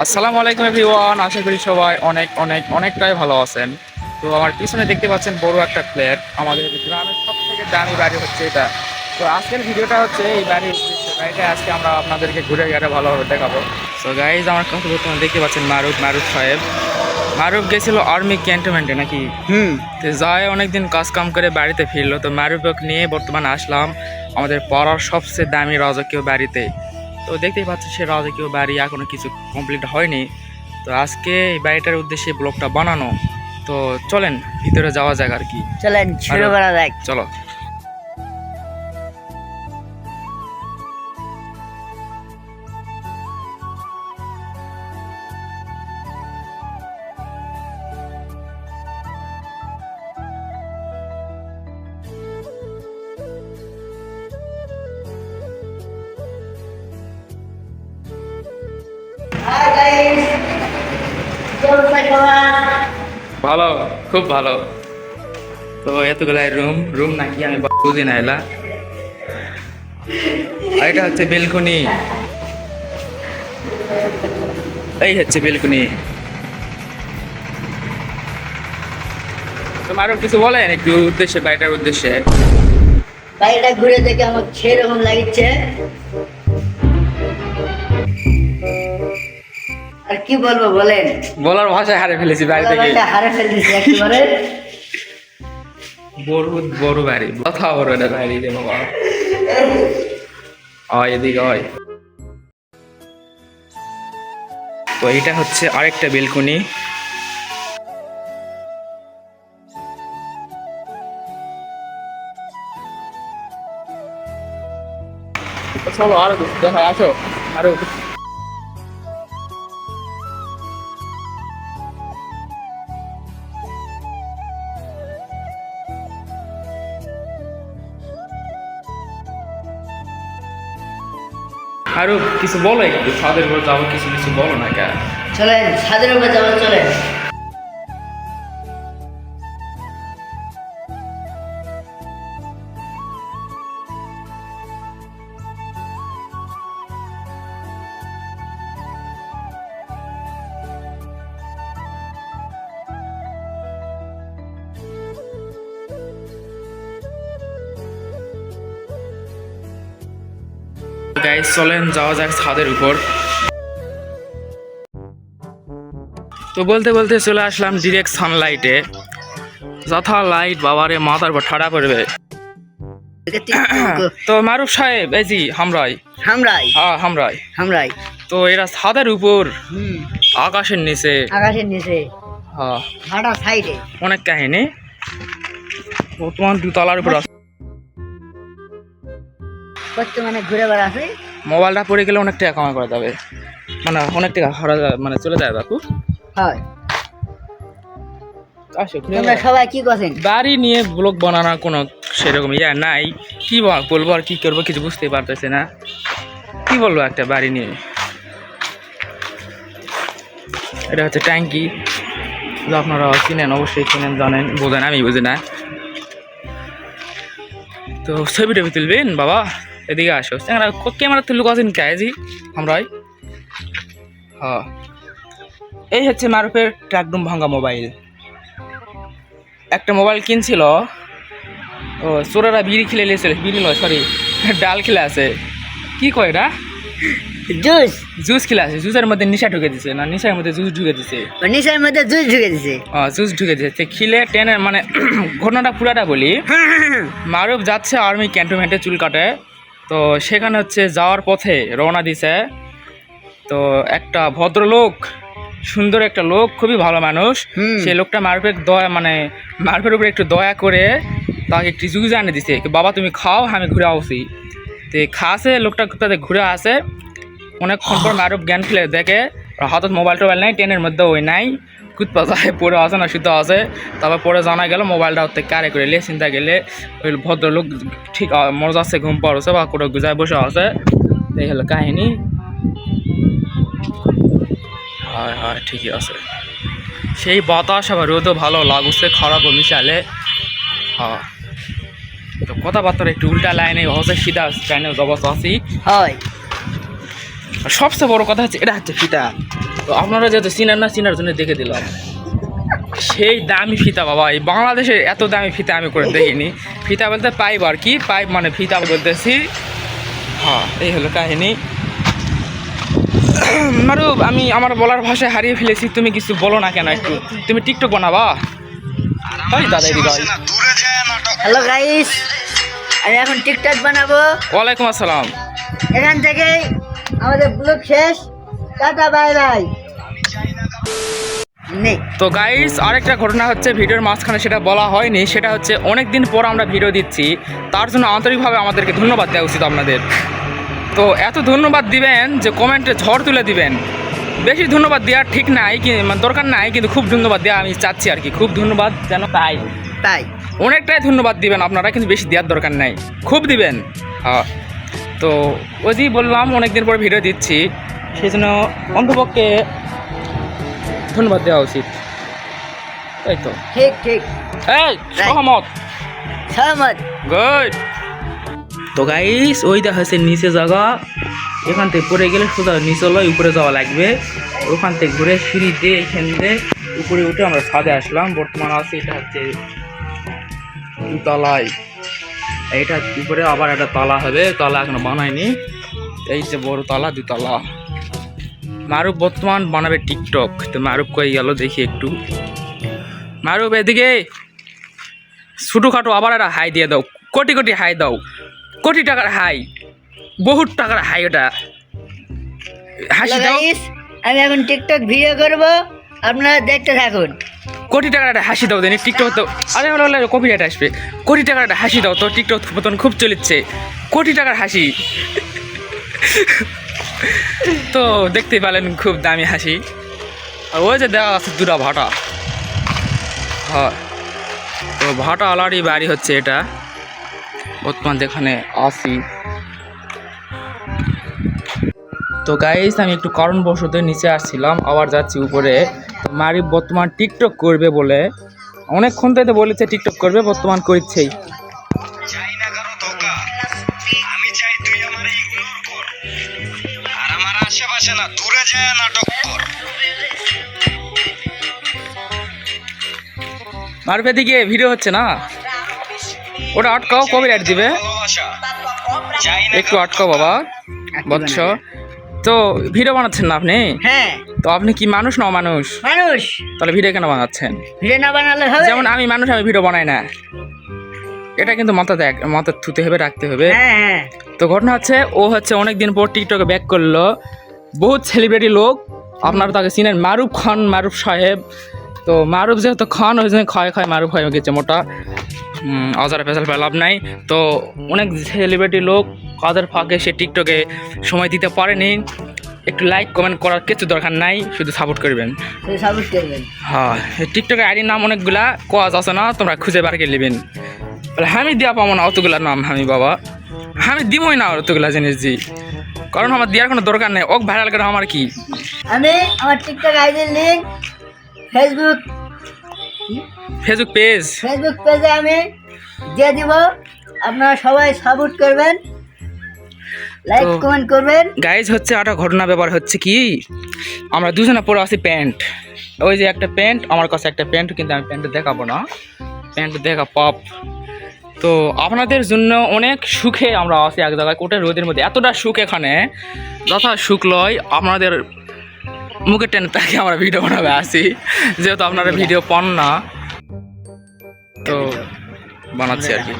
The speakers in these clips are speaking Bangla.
আসসালামু আলাইকুম এভরিওয়ান, আশা করি সবাই অনেকটাই ভালো আছেন। তো আমার পিছনে দেখতে পাচ্ছেন বড় একটা ফ্ল্যাট। আমাদের গ্রামের সব থেকে দামি বাড়ি হচ্ছে এটা। তো আজকের ভিডিওটা হচ্ছে এই বাড়ির বাড়িটা আজকে আমরা আপনাদেরকে ঘুরে ঘুরে ভালোভাবে দেখাবো। তো গাইজ, আমার কথা বর্তমানে দেখতে পাচ্ছেন মারুফ সাহেব। মারুফ গেছিল আর্মি ক্যান্টনমেন্টে নাকি। তো যায় অনেকদিন কাজ কাম করে বাড়িতে ফিরলো। তো মারুফকে নিয়ে বর্তমানে আসলাম আমাদের পাড়ার সবচেয়ে দামি রাজকীয় বাড়িতে। তো দেখতেই পাচ্ছি সে রাজকীয় বাড়ি এখনো কিছু কমপ্লিট হয়নি। তো আজকে এই বাড়িটার উদ্দেশ্যে ব্লগটা বানানো। তো চলেন ভিতরে যাওয়া যাক আর কি। চলেন শুরু করা যাক। চলো। ভালো, খুব ভালো। তো এতগুলাই রুম নাকি আমি বুঝি না এলা। আর এটা হচ্ছে বেলকনি। এই হচ্ছে বেলকনি। তোমার আরো কিছু বলেন একটু উদ্দেশ্যে, বাড়িটার উদ্দেশ্যে। বাড়িটা ঘুরে দেখে আমার সেরকম লাগছে। আর কি বলবো বলেন, বলার ভাষায় হারে ফেলেছি বাড়ি থেকে। হারে ফেলতেছি একেবারে। বড় বাড়ি, কথা বড় এটা বাড়ি রে বাবা। এদিকে হয়। তো এটা হচ্ছে আরেকটা বেলকনি। চলো আরো দেখা, আসো আরো। আরো কিছু বলো একটু, ছাদের উপর যাবো, কিছু কিছু বলো না কেন। চলেন ছাদের উপর যাবো, চলেন। গাইস চলেন যাওয়া যাক ছাদের উপর। তো বলতে বলতে চলে আসলাম ডিরেক্ট সানলাইটে। যথা লাইট বাবারে মাথার উপর ঠাড়া পড়বে। তো মারুফ সাহেব, এই জি হামরাই। হ্যাঁ হামরাই। তো এরা ছাদের উপর, আকাশের নিচে। হ্যাঁ, ভাড়া সাইডে অনেক কাহিনী। বর্তমান দুতলার উপর আছে। বর্তমানে ঘুরে বেড়াছে। মোবাইলটা পড়ে গেলে অনেক টাকা কামাই করা যাবে, মানে অনেক টাকা হারা যাবে, মানে চলে যায় বাপু। হয়। আসো, তোমরা সবাই কি করছেন? বাড়ি নিয়ে ব্লগ বানানোর কোনো সেরকম নাই। কি বলবো আর কি করবো কিছু বুঝতে পারতেছে না। কি বলবো একটা বাড়ি নিয়ে। এটা হচ্ছে ট্যাঙ্কি। আপনারা চিনেন, অবশ্যই চিনেন, জানেন, বোঝেন, আমি বুঝি না। তো ছবি টবি তুলবেন বাবা, এদিকে আসো। ক্যামেরা তুলুক আছেন কাজি আমরাই। হ্যাঁ, এই হচ্ছে মারুফের ট্র্যাকডুম ভাঙ্গা মোবাইল। একটা মোবাইল কিনছিল, ও চোরারা বিড়ি খেলে লেছিল, বিড়ি নয় সরি, ডাল খেলে আছে। কি কয় না, জুস খেলে আছে। জুসের মধ্যে নিশা ঢুকে দিছে, না নিশার মধ্যে জুস ঢুকে দিছে। নিশার মধ্যে জুস ঢুকে দিছে। জুস ঢুকে দিছে খিলে টেনের, মানে ঘটনাটা পুরাটা বলি। মারুফ যাচ্ছে আর্মি ক্যান্টনমেন্টে চুল কাটে। তো সেখানে হচ্ছে যাওয়ার পথে রওনা দিছে। তো একটা ভদ্রলোক, সুন্দর একটা লোক, খুবই ভালো মানুষ। সেই লোকটা মারুফের দয়া, মানে মারুফের উপরে একটু দয়া করে তাকে একটু জুস এনে দিছে। বাবা তুমি খাও, আমি ঘুরে আসি। তো খাসে লোকটা তাদের ঘুরে আসে। অনেকক্ষণ পর মারুফ জ্ঞান ফেলে দেখে হাতত মোবাইল টোবাইল নাই, ট্রেনের মধ্যে ওই নাই, কুদপা যায় পড়ে আসে না, শুদ্ধ আছে। তারপর পরে জানা গেল মোবাইলটা ওর থেকে কারে করে নিয়ে চিন্তা গেলে ওই ভদ্রলোক ঠিক মজা আছে, ঘুম পাড়ছে বা কোনো গুজায় বসে আছে। এই হলো কাহিনী। হয় হয় ঠিকই আছে। সেই বাতাস আবার রোদও ভালো লাগছে, খারাপও মিশালে। হ্যাঁ, তো কথাবার্তার একটু উল্টা লাইনে হচ্ছে, সিধা লাইনে অবস্থা আছি। হয়। আর সবচেয়ে বড় কথা হচ্ছে এটা হচ্ছে ফিতা। তো আপনারা যেহেতু চিনেন না, চিনার জন্য দেখে দিলাম। সেই দামি ফিতা বাবা, এই বাংলাদেশে এত দামি ফিতা আমি করে দেখিনি। ফিতা বলতে পাইপ আর কি, পাইপ মানে ফিতা বলতেছি। হ্যাঁ, এই হলো কাহিনী। মারুফ, আমি আমার বলার ভাষায় হারিয়ে ফেলেছি, তুমি কিছু বলো না কেন? একটু তুমি টিকটক বানাবা? তাই দাদা এদিকে ভাই। হ্যালো গাইস, আমি এখন টিকটক বানাবো। ওয়ালাইকুম আসসালাম। এখান থেকে আমাদের ব্লগ শেষ। Tata, bye bye. নেই তো গাইস, আরেকটা ঘটনা হচ্ছে ভিডিওর মাঝখানে সেটা বলা হয়নি, সেটা হচ্ছে অনেক দিন পর আমরা ভিডিও দিচ্ছি, তার জন্য আন্তরিকভাবে আমাদেরকে ধন্যবাদ দেওয়া উচিত আপনাদের। তো এত ধন্যবাদ দিবেন যে কমেন্টে ঝড় তুলে দিবেন। বেশি ধন্যবাদ দেওয়ার ঠিক নাই, মানে দরকার নাই, কিন্তু খুব ধন্যবাদ দেওয়া আমি চাচ্ছি আর কি। খুব ধন্যবাদ যেন তাই তাই অনেকটাই ধন্যবাদ দিবেন আপনারা, কিন্তু বেশি দেওয়ার দরকার নাই, খুব দিবেন। হ্যাঁ, তো ওই যে বললাম অনেকদিন পর ভিডিও দিচ্ছি, সেই জন্য অন্তপক্ষে ধন্যবাদ দেওয়া উচিত, তাই তো? ঠিক ঠিক এই সহমত, সহমত। গুড। তো গাইস, ওই দেখা হচ্ছে নিচে জায়গা, এখান থেকে পড়ে গেলে সোজা নিচে লয় উপরে যাওয়া লাগবে। ওখান থেকে ঘুরে সিঁড়ি দিয়ে এখান দিয়ে উপরে উঠে আমরা ছাদে আসলাম। বর্তমান আছে এটা হচ্ছে দুতলায়, এইটা উপরে আবার একটা তলা হবে, তলা এখনো বানায়নি। এই যে বড় তলা, দুতলা। মারুফ বর্তমান বানাবে টিকটক। তো মারুফ কই গেল দেখি একটু। মারুফ এদিকে, ছোটোখাটো আবার একটা হাই দিয়ে দাও, কোটি কোটি হাই দাও, কোটি টাকার হাই, বহুত টাকার হাই, ওটা হাসি হ্যালো দাও। গাইস, আমি এখন টিকটক ভিডিও করব, আপনারা দেখতে থাকুন। কোটি টাকার একটা হাসি দাও দেনি টিকটক তো। আরে হলো কপিরাইট আসবে। কোটি টাকার একটা হাসি দাও তো, টিকটক মতন খুব চলিচ্ছে, কোটি টাকার হাসি। তো দেখতেই পেলেন খুব দামি হাসি। আর ওই যে দেওয়া আছে দুটা ভাটা। হ্যাঁ, তো ভাটা আলারই বাড়ি হচ্ছে এটা। বর্তমান যেখানে আসি। তো গাইস, আমি একটু কারণবশত নিচে আসছিলাম, আবার যাচ্ছি উপরে। তো মারিফ বর্তমান টিকটক করবে বলে অনেকক্ষণ থেকে বলেছে টিকটক করবে, বর্তমান করছেই। চাই না কারো ধোকা, আমি চাই তুই আমার ইগনোর কর, আর আমার আশেপাশে না দূরে যায় নাটক কর। মারুফের দিকে ভিডিও হচ্ছে না, ওটা আটকাও, কপিরাইট দিবে। ভালোবাসা চাই না একটু আটকাও বাবা বৎস। তো ভিডিও বানাচ্ছেন না আপনি? হ্যাঁ, তো আপনি কি মানুষ না অমানুষ? মানুষ। তাহলে ভিডিও কেন বানাচ্ছেন? ভিডিও না বানালে হবে? যেমন আমি মানুষ, আমি ভিডিও বানাই না, এটা কিন্তু মাথা থুতে হবে, রাখতে হবে। হ্যাঁ হ্যাঁ। তো ঘটনা হচ্ছে, ও হচ্ছে অনেকদিন পর টিকটকে ব্যাক করলো। বহুত সেলিব্রিটি লোক, আপনারা তাকে চিনেন, মারুফ খান, মারুফ সাহেব। তো মারুফ যেহেতু খান, ওই জন্য ক্ষয় মারুফ হয়ে গেছে মোটা। অজারা পেশাল লাভ নাই। তো অনেক সেলিব্রিটি লোক, কাদের ফাঁকে সে টিকটকে সময় দিতে পারেনি। একটু লাইক কমেন্ট করার কিছু দরকার নাই, শুধু সাপোর্ট করবেন। সাপোর্ট করবেন। হ্যাঁ, টিকটকের আইডির নাম অনেকগুলা কাজ আছে না, তোমরা খুঁজে বার করে নেবেন। আমি দেওয়া পাবো না অতগুলা নাম, আমি বাবা আমি দিবই না অতগুলা জিনিস দি, কারণ আমার দেওয়ার কোনো দরকার নেই। ওক ভাইরাল করে আমার কি? আমি আমার টিকটক আইডির লিংক ফেসবুক পেজে আমি দিয়ে দিব, আপনারা সবাই সাপোর্ট করবেন, লাইক তো কমেন্ট করবেন। গাইজ হচ্ছে একটা ঘটনা ব্যাপার হচ্ছে কি, আমরা দুজনে পরে আছি প্যান্ট। ওই যে একটা প্যান্ট, আমার কাছে একটা প্যান্ট, কিন্তু আমি প্যান্ট দেখাবো না, প্যান্ট দেখা পাপ। তো আপনাদের জন্য অনেক সুখে আমরা আছি এক জায়গায় কোটে রোদের মধ্যে, এতটা সুখ এখানে, যথা সুখ লয় আপনাদের মুখে টেনে তাকে আমরা ভিডিও বানাবে আসি, যেহেতু আপনারা ভিডিও পান না, তো বানাচ্ছি আর কি।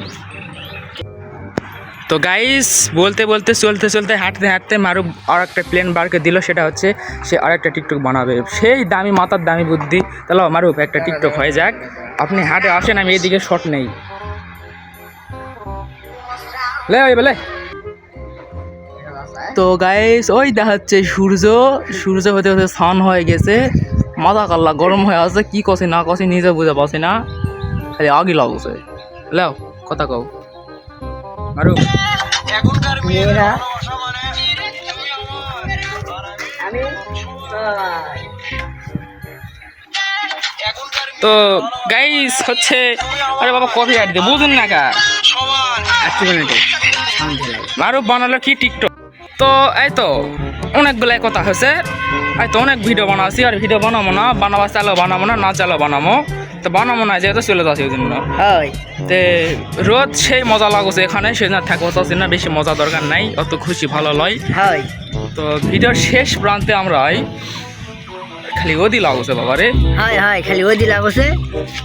তো গাইস, বলতে বলতে চলতে চলতে হাঁটতে হাঁটতে মারুফ আর একটা প্লেন বারকে দিল, সেটা হচ্ছে সে আরেকটা টিকটক বানাবে। সেই দামি মাথার দামি বুদ্ধি। তাহলে মারুফ একটা টিকটক হয়ে যাক, আপনি হাঁটে আসেন, আমি এদিকে শট নেই। লে ওই বলে। তো গাইস, ওই দেখাচ্ছে সূর্য হতে হতে সান হয়ে গেছে, মাথা কাল্লা গরম হয়ে আছে, কি কষি না কষি নিজে বুঝে পাচ্ছি না, খালি আগি লাগছে। লেও কথা কও মারুফ। এখনকার মেয়েরা ভালোবাসা মানে তুই আমার, আমি এখনকার তো গাইস হচ্ছে, আরে বাবা কফি অ্যাড দিয়ে বুঝুন না কা সমান মারুফ বানালো কি টিকটক। তো এই তো অনেকগুলাই কথা হয়েছে আর তো অনেক ভিডিও বানাচ্ছি আর ভিডিও বানাবো না বানাবার চালেও বানাবো না চালেও বানাবো তো বানাবো না যেহেতু চলে যাচ্ছি ওই জন্য হয় তে রোদ সেই মজা লাগছে এখানে সেই জন্য থাকবো চাচ্ছি না বেশি মজা দরকার নাই অত খুশি ভালো লয় হয় তো ভিডিওর শেষ প্রান্তে আমরা খালি ওদি লাগছে বাবা রে হয় হয় খালি ওই দিলা বসে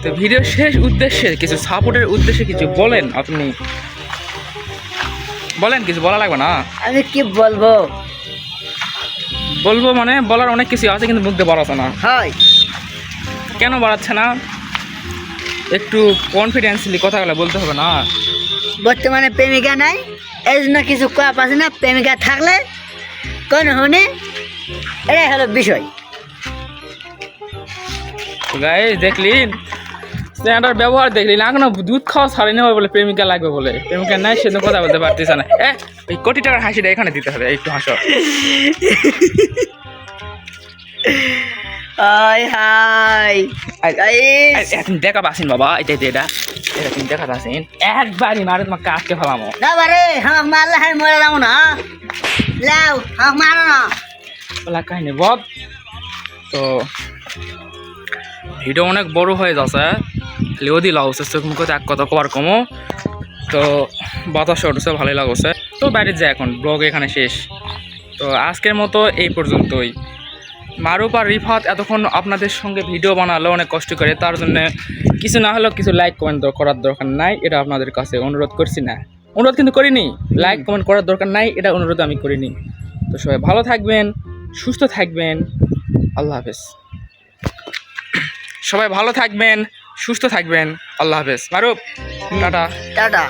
তো ভিডিওর শেষ উদ্দেশ্যে কিছু সাপোর্টের উদ্দেশ্যে কিছু বলেন আপনি বলেন কিছু বলা লাগবে না আমি কি বলবো বলবো মানে বলার অনেক কিছু আছে কিন্তু মুখ দিয়ে বাড়াচ্ছে না হয় কেন বাড়াচ্ছে না একটু কনফিডেন্সলি কথাগুলো বলতে হবে না বর্তমানে প্রেমিকা নাই এই জন্য কিছু কয়া পাচ্ছে না প্রেমিকা থাকলে কোন হনে এটাই হলো বিষয় গাইস দেখলি স্ট্যান্ডার্ড ব্যবহার দেখলি না এখনো দুধ খাওয়া ছাড়িনি হবে বলে প্রেমিকা লাগবে বলে প্রেমিকা নাই সেদিন কথা বলতে পারতেছে না এই কোটি টাকার হাসিটা এখানে দিতে হবে একটু হাসো হাই হাই তুমি দেখা পাসিন বাবা এটা তুমি দেখা পাসিন একবারই মারে তোমাকে আটকে ফেলামো না বারে হাম মারলে হাই মরে যাবো না লাও হাম মারো না বলা কাহিনি বল তো ভিডিও অনেক বড় হয়ে যাচ্ছে খালি ওদি লাগছে চোখ মুখে এক কথা কবার কমো তো বাতাস উঠছে ভালোই লাগছে তো বাইরে যায় এখন ব্লগ এখানে শেষ তো আজকের মতো এই পর্যন্তই মারুফ আর রিফাত এতক্ষণ আপনাদের সঙ্গে ভিডিও বানালো অনেক কষ্ট করে তার জন্য কিছু না হলেও কিছু লাইক কমেন্ট করার দরকার নাই এটা আপনাদের কাছে অনুরোধ করছি না অনুরোধ কিন্তু করিনি লাইক কমেন্ট করার দরকার নাই এটা অনুরোধ আমি করিনি তো সবাই ভালো থাকবেন সুস্থ থাকবেন আল্লাহ হাফেজ সবাই ভালো থাকবেন সুস্থ থাকবেন আল্লাহ হাফেজ মারুফ টাটা টাটা